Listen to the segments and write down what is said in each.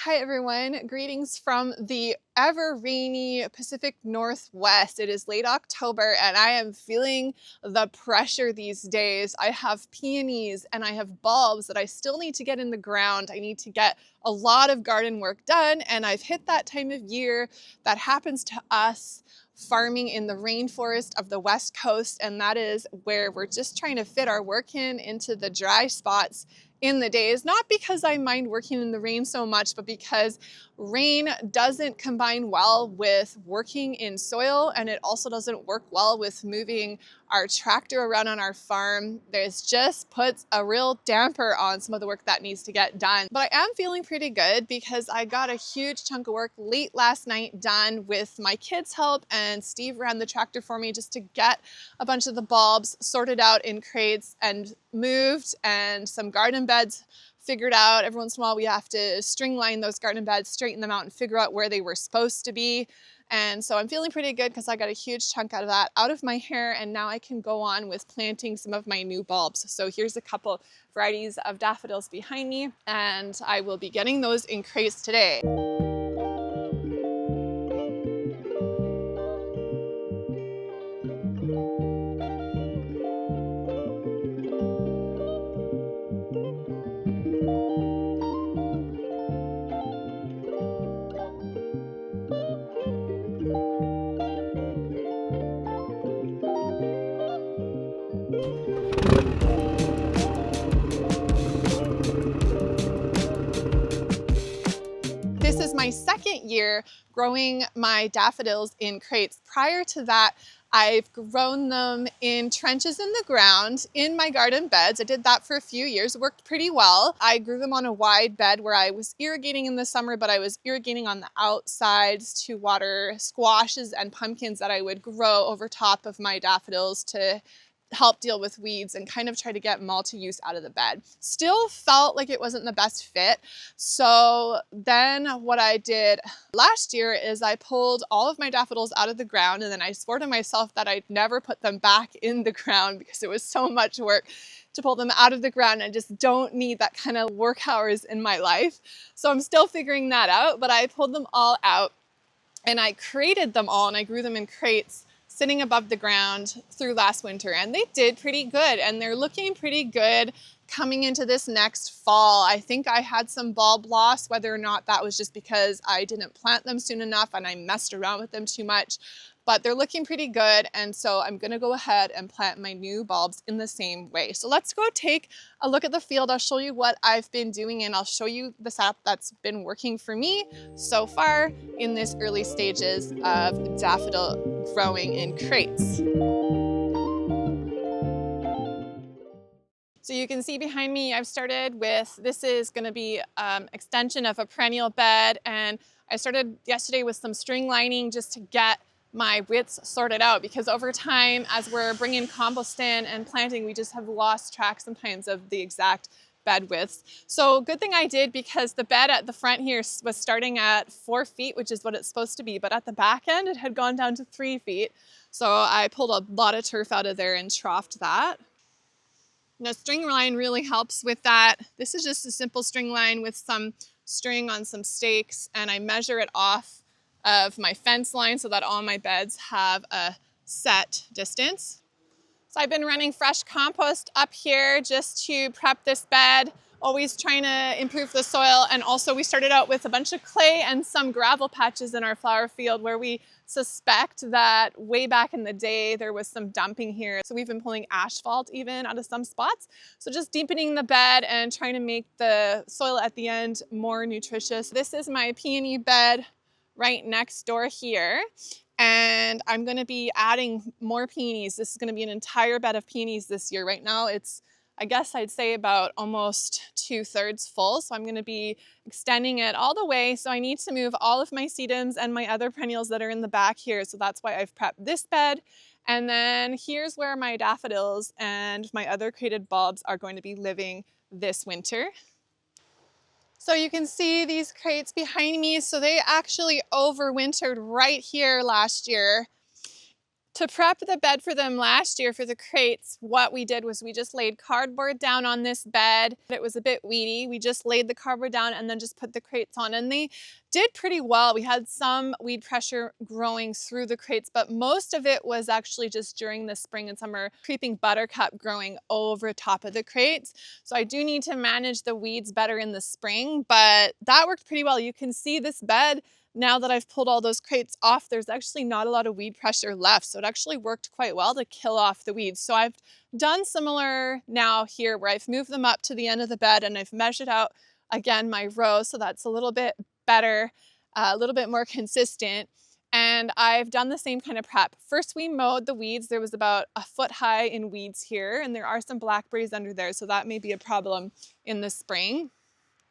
Hi everyone, greetings from the ever rainy Pacific Northwest. It is late October and I am feeling the pressure these days. I have peonies and I have bulbs that I still need to get in the ground. I need to get a lot of garden work done, and I've hit that time of year that happens to us farming in the rainforest of the West Coast, and that is where we're just trying to fit our work into the dry spots in the days, not because I mind working in the rain so much, but because rain doesn't combine well with working in soil, and it also doesn't work well with moving our tractor around on our farm. This just puts a real damper on some of the work that needs to get done. But I am feeling pretty good because I got a huge chunk of work late last night done with my kids' help, and Steve ran the tractor for me just to get a bunch of the bulbs sorted out in crates and moved, and some garden beds figured out. Every once in a while we have to string line those garden beds, straighten them out, and figure out where they were supposed to be. And so I'm feeling pretty good because I got a huge chunk out of that out of my hair, and now I can go on with planting some of my new bulbs. So here's a couple varieties of daffodils behind me, and I will be getting those in crates today. This is my second year growing my daffodils in crates. Prior to that, I've grown them in trenches in the ground in my garden beds. I did that for a few years. It worked pretty well. I grew them on a wide bed where I was irrigating in the summer, but I was irrigating on the outsides to water squashes and pumpkins that I would grow over top of my daffodils to help deal with weeds and kind of try to get multi-use out of the bed. Still felt like it wasn't the best fit. So then what I did last year is I pulled all of my daffodils out of the ground, and then I swore to myself that I'd never put them back in the ground because it was so much work to pull them out of the ground. I just don't need that kind of work hours in my life. So I'm still figuring that out, but I pulled them all out and I crated them all, and I grew them in crates sitting above the ground through last winter, and they did pretty good, and they're looking pretty good coming into this next fall. I think I had some bulb loss, whether or not that was just because I didn't plant them soon enough and I messed around with them too much, but they're looking pretty good, and so I'm gonna go ahead and plant my new bulbs in the same way. So let's go take a look at the field. I'll show you what I've been doing, and I'll show you the setup that's been working for me so far in this early stages of daffodil growing in crates. So you can see behind me, I've started with, this is gonna be extension of a perennial bed, and I started yesterday with some string lining just to get my widths sorted out, because over time, as we're bringing compost in and planting, we just have lost track sometimes of the exact bed widths. So good thing I did, because the bed at the front here was starting at 4 feet, which is what it's supposed to be, but at the back end, it had gone down to 3 feet. So I pulled a lot of turf out of there and troughed that. Now, string line really helps with that. This is just a simple string line with some string on some stakes, and I measure it off of my fence line so that all my beds have a set distance. So I've been running fresh compost up here just to prep this bed, always trying to improve the soil. And also we started out with a bunch of clay and some gravel patches in our flower field where we suspect that way back in the day there was some dumping here. So we've been pulling asphalt even out of some spots. So just deepening the bed and trying to make the soil at the end more nutritious. This is my peony bed right next door here, and I'm going to be adding more peonies. This is going to be an entire bed of peonies this year. Right now it's, I guess I'd say, about almost 2/3 full, so I'm going to be extending it all the way. So I need to move all of my sedums and my other perennials that are in the back here, so that's why I've prepped this bed. And then here's where my daffodils and my other crated bulbs are going to be living this winter. So you can see these crates behind me. So they actually overwintered right here last year. To prep the bed for them last year for the crates, what we did was we just laid cardboard down on this bed. It was a bit weedy. We just laid the cardboard down and then just put the crates on, and they did pretty well. We had some weed pressure growing through the crates, but most of it was actually just during the spring and summer creeping buttercup growing over top of the crates. So I do need to manage the weeds better in the spring, but that worked pretty well. You can see this bed, now that I've pulled all those crates off, there's actually not a lot of weed pressure left. So it actually worked quite well to kill off the weeds. So I've done similar now here where I've moved them up to the end of the bed and I've measured out again my rows. So that's a little bit better, a little bit more consistent. And I've done the same kind of prep. First, we mowed the weeds. There was about a foot high in weeds here, and there are some blackberries under there. So that may be a problem in the spring.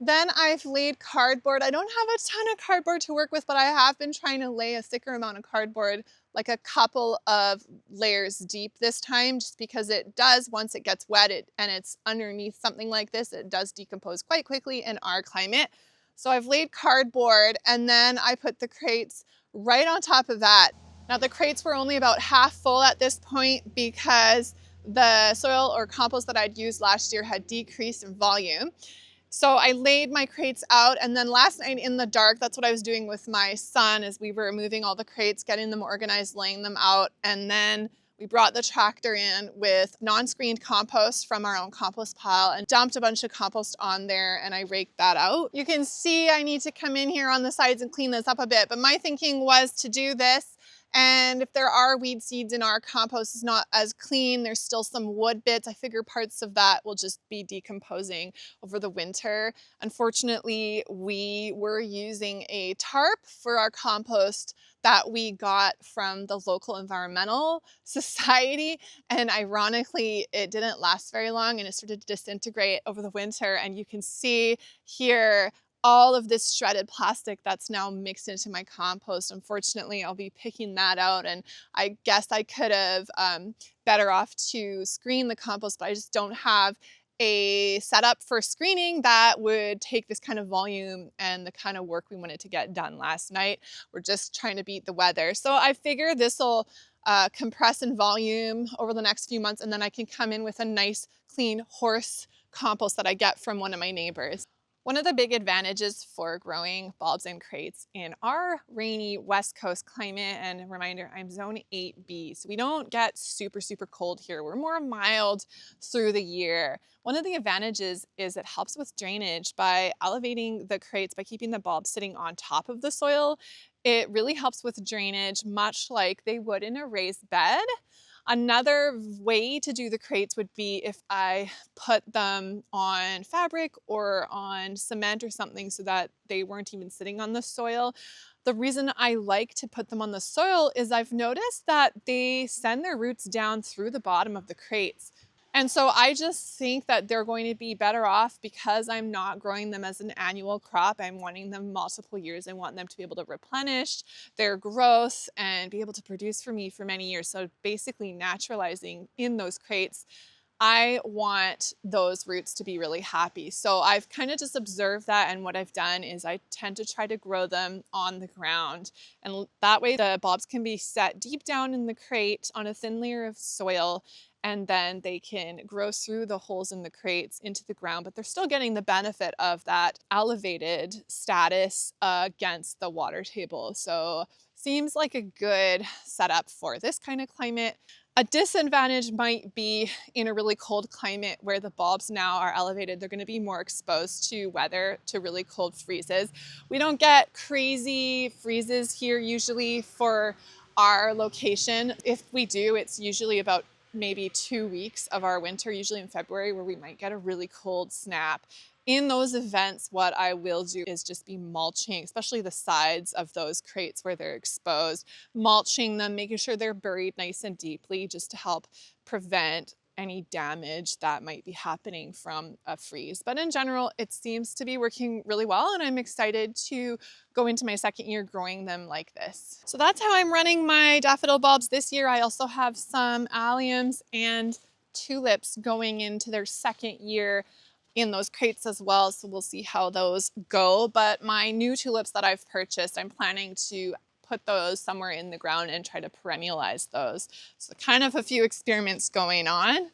Then I've laid cardboard. I don't have a ton of cardboard to work with, but I have been trying to lay a thicker amount of cardboard, like a couple of layers deep this time, just because it does, once it gets wet and it's underneath something like this, it does decompose quite quickly in our climate. So I've laid cardboard and then I put the crates right on top of that. Now the crates were only about half full at this point because the soil or compost that I'd used last year had decreased in volume. So I laid my crates out, and then last night in the dark, that's what I was doing with my son as we were moving all the crates, getting them organized, laying them out, and then we brought the tractor in with non-screened compost from our own compost pile and dumped a bunch of compost on there, and I raked that out. You can see I need to come in here on the sides and clean this up a bit, but my thinking was to do this, and if there are weed seeds in our compost, it's not as clean. There's still some wood bits. I figure parts of that will just be decomposing over the winter. Unfortunately, we were using a tarp for our compost that we got from the local environmental society. And ironically, it didn't last very long and it started to disintegrate over the winter. And you can see here all of this shredded plastic that's now mixed into my compost. Unfortunately, I'll be picking that out, and I guess I could have better off to screen the compost, but I just don't have a setup for screening that would take this kind of volume and the kind of work we wanted to get done last night. We're just trying to beat the weather. So I figure this will compress in volume over the next few months, and then I can come in with a nice clean horse compost that I get from one of my neighbors. One of the big advantages for growing bulbs in crates in our rainy West Coast climate, and a reminder, I'm zone 8B, so we don't get super cold here. We're more mild through the year. One of the advantages is it helps with drainage by elevating the crates, by keeping the bulbs sitting on top of the soil. It really helps with drainage, much like they would in a raised bed. Another way to do the crates would be if I put them on fabric or on cement or something so that they weren't even sitting on the soil. The reason I like to put them on the soil is I've noticed that they send their roots down through the bottom of the crates. And so I just think that they're going to be better off because I'm not growing them as an annual crop. I'm wanting them multiple years. I want them to be able to replenish their growth and be able to produce for me for many years. So basically naturalizing in those crates, I want those roots to be really happy. So I've kind of just observed that, and what I've done is I tend to try to grow them on the ground. And that way the bulbs can be set deep down in the crate on a thin layer of soil, and then they can grow through the holes in the crates into the ground, but they're still getting the benefit of that elevated status against the water table. So seems like a good setup for this kind of climate. A disadvantage might be in a really cold climate where the bulbs now are elevated. They're going to be more exposed to weather, to really cold freezes. We don't get crazy freezes here usually for our location. If we do, it's usually about maybe 2 weeks of our winter, usually in February, where we might get a really cold snap. In those events, what I will do is just be mulching, especially the sides of those crates where they're exposed, mulching them, making sure they're buried nice and deeply just to help prevent any damage that might be happening from a freeze. But in general, it seems to be working really well, and I'm excited to go into my second year growing them like this. So that's how I'm running my daffodil bulbs this year. I also have some alliums and tulips going into their second year in those crates as well, so we'll see how those go. But my new tulips that I've purchased, I'm planning to put those somewhere in the ground and try to perennialize those. So kind of a few experiments going on.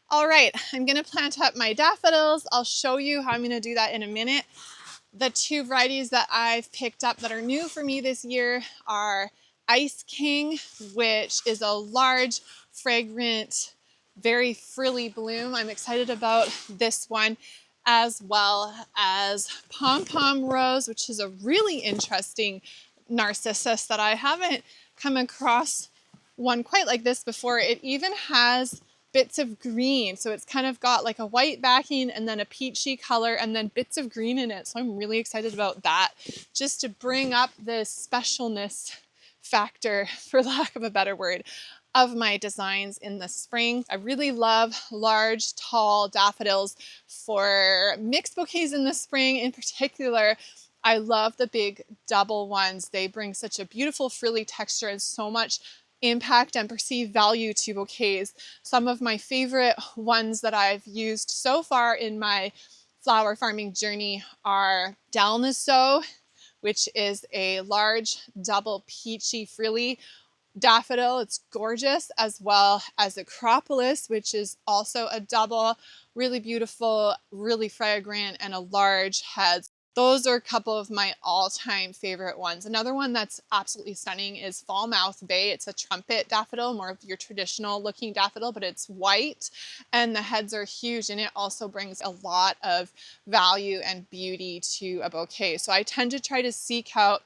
All right, I'm gonna plant up my daffodils. I'll show you how I'm gonna do that in a minute. The two varieties that I've picked up that are new for me this year are Ice King, which is a large, fragrant, very frilly bloom. I'm excited about this one, as well as Pom Pom Rose, which is a really interesting narcissus that I haven't come across one quite like this before. It even has bits of green, so it's kind of got like a white backing and then a peachy color and then bits of green in it. So I'm really excited about that, just to bring up the specialness factor, for lack of a better word, of my designs in the spring. I really love large, tall daffodils for mixed bouquets in the spring. In particular, I love the big double ones. They bring such a beautiful frilly texture and so much impact and perceived value to bouquets. Some of my favorite ones that I've used so far in my flower farming journey are Dalnaso, which is a large double peachy frilly daffodil. It's gorgeous, as well as Acropolis, which is also a double, really beautiful, really fragrant, and a large head. Those are a couple of my all-time favorite ones. Another one that's absolutely stunning is Falmouth Bay. It's a trumpet daffodil, more of your traditional looking daffodil, but it's white and the heads are huge, and it also brings a lot of value and beauty to a bouquet. So I tend to try to seek out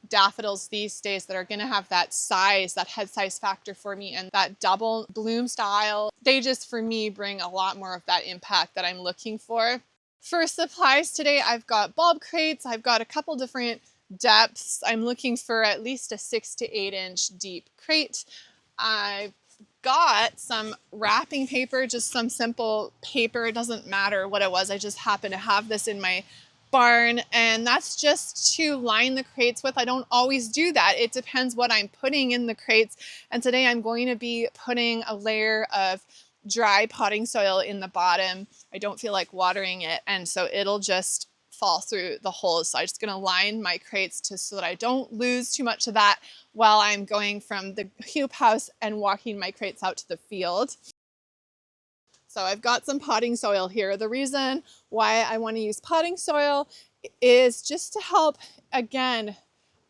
daffodils these days that are going to have that size, that head size factor for me, and that double bloom style. They just, for me, bring a lot more of that impact that I'm looking for. For supplies today, I've got bulb crates. I've got a couple different depths. I'm looking for at least a 6 to 8 inch deep crate. I've got some wrapping paper, just some simple paper. It doesn't matter what it was. I just happen to have this in my barn, and that's just to line the crates with. I don't always do that. It depends what I'm putting in the crates. And today I'm going to be putting a layer of dry potting soil in the bottom. I don't feel like watering it, and so it'll just fall through the holes. So I'm just going to line my crates so that I don't lose too much of that while I'm going from the hoop house and walking my crates out to the field. So I've got some potting soil here. The reason why I want to use potting soil is just to help, again,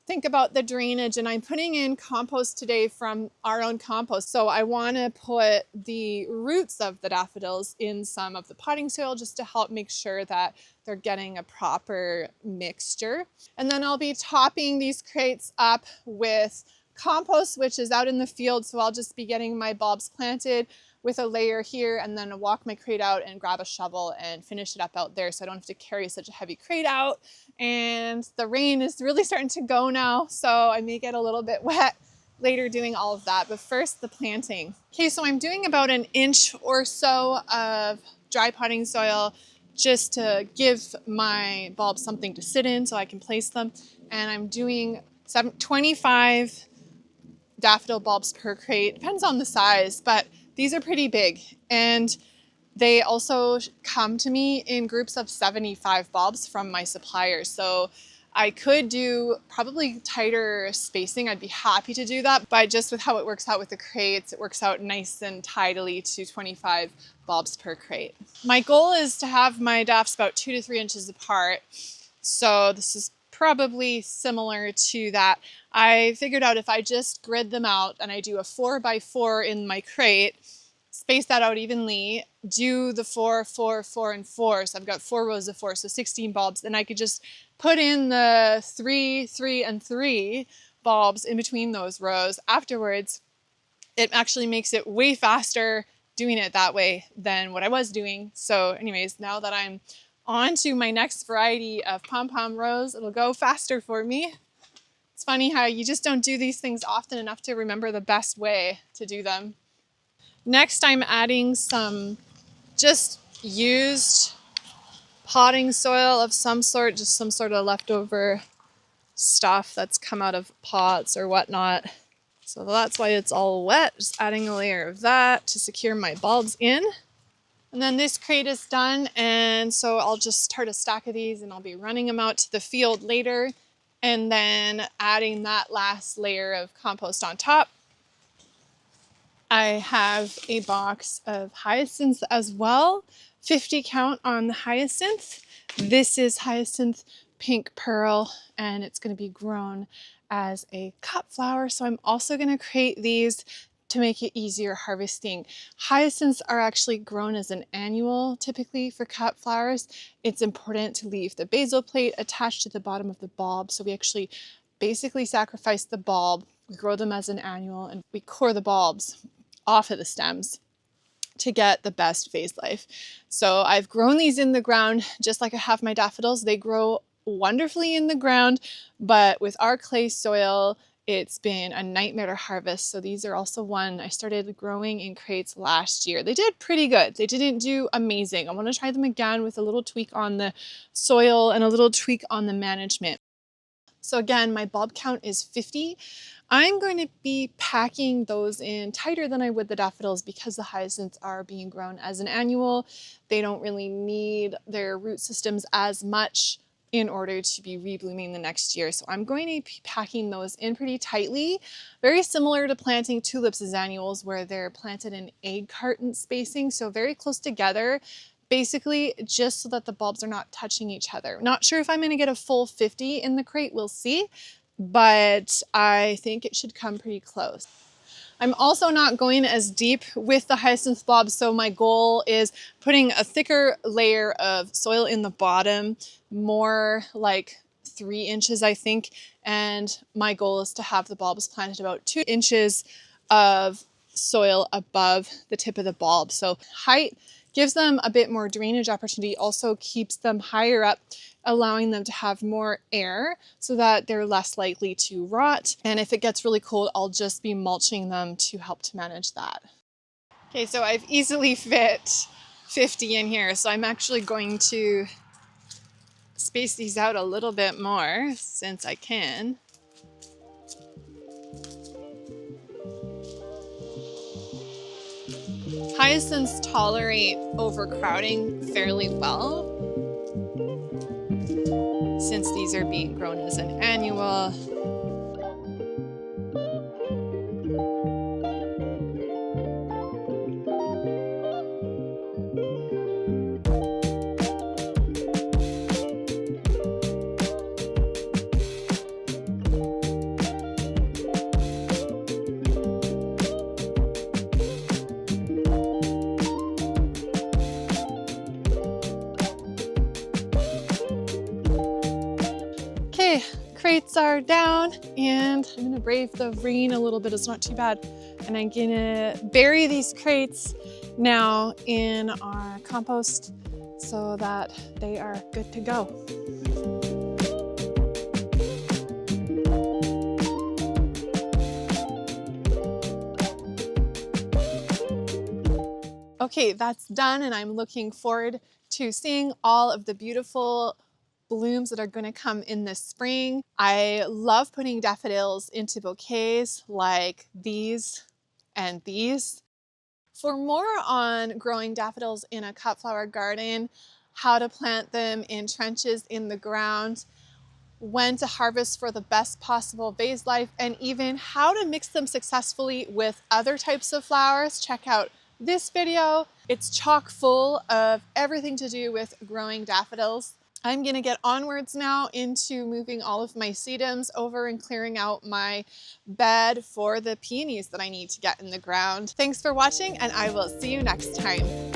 think about the drainage. And I'm putting in compost today from our own compost. So I want to put the roots of the daffodils in some of the potting soil just to help make sure that they're getting a proper mixture. And then I'll be topping these crates up with compost, which is out in the field. So I'll just be getting my bulbs planted with a layer here, and then walk my crate out and grab a shovel and finish it up out there, so I don't have to carry such a heavy crate out. And the rain is really starting to go now, so I may get a little bit wet later doing all of that. But first, the planting. Okay, so I'm doing about an inch or so of dry potting soil just to give my bulbs something to sit in so I can place them. And I'm doing 25 daffodil bulbs per crate. Depends on the size, but these are pretty big, and they also come to me in groups of 75 bulbs from my suppliers. So I could do probably tighter spacing. I'd be happy to do that, but just with how it works out with the crates, it works out nice and tidily to 25 bulbs per crate. My goal is to have my daffs about 2 to 3 inches apart. So this is probably similar to that. I figured out if I just grid them out and I do a 4x4 in my crate, space that out evenly, do the 4, 4, 4, and 4. So I've got 4 rows of 4, so 16 bulbs. Then I could just put in the 3, 3, and 3 bulbs in between those rows. Afterwards, it actually makes it way faster doing it that way than what I was doing. So anyways, now that I'm on to my next variety of Pom Pom Rose, it'll go faster for me. It's funny how you just don't do these things often enough to remember the best way to do them. Next, I'm adding some just used potting soil of some sort, just some sort of leftover stuff that's come out of pots or whatnot. So that's why it's all wet, just adding a layer of that to secure my bulbs in. And then this crate is done, and so I'll just start a stack of these and I'll be running them out to the field later. and then adding that last layer of compost on top. I have a box of hyacinths as well, 50 count on the hyacinth. This is hyacinth pink pearl, and it's going to be grown as a cut flower. So I'm also going to create these to make it easier harvesting. Hyacinths are actually grown as an annual typically for cut flowers. It's important to leave the basal plate attached to the bottom of the bulb. So we actually basically sacrifice the bulb, we grow them as an annual, and we core the bulbs off of the stems to get the best vase life. So I've grown these in the ground just like I have my daffodils. They grow wonderfully in the ground, but with our clay soil, it's been a nightmare to harvest. So these are also one I started growing in crates last year. They did pretty good. They didn't do amazing. I want to try them again with a little tweak on the soil and a little tweak on the management. So again, my bulb count is 50. I'm going to be packing those in tighter than I would the daffodils because the hyacinths are being grown as an annual. They don't really need their root systems as much in order to be reblooming the next year. So I'm going to be packing those in pretty tightly, very similar to planting tulips as annuals where they're planted in egg carton spacing, so very close together. Basically, just so that the bulbs are not touching each other. Not sure if I'm gonna get a full 50 in the crate, we'll see, but I think it should come pretty close. I'm also not going as deep with the hyacinth bulbs, so my goal is putting a thicker layer of soil in the bottom, more like 3 inches, I think, and my goal is to have the bulbs planted about 2 inches of soil above the tip of the bulb. So height gives them a bit more drainage opportunity, also keeps them higher up, allowing them to have more air so that they're less likely to rot. And if it gets really cold, I'll just be mulching them to help to manage that. Okay, so I've easily fit 50 in here, so I'm actually going to space these out a little bit more since I can. Hyacinths tolerate overcrowding fairly well since these are being grown as an annual. Okay, crates are down and I'm gonna brave the rain a little bit, it's not too bad. And I'm gonna bury these crates now in our compost so that they are good to go. Okay, that's done and I'm looking forward to seeing all of the beautiful blooms that are going to come in this spring. I love putting daffodils into bouquets like these and these. For more on growing daffodils in a cut flower garden, how to plant them in trenches in the ground, when to harvest for the best possible vase life, and even how to mix them successfully with other types of flowers, check out this video. It's chock full of everything to do with growing daffodils. I'm gonna get onwards now into moving all of my sedums over and clearing out my bed for the peonies that I need to get in the ground. Thanks for watching and I will see you next time.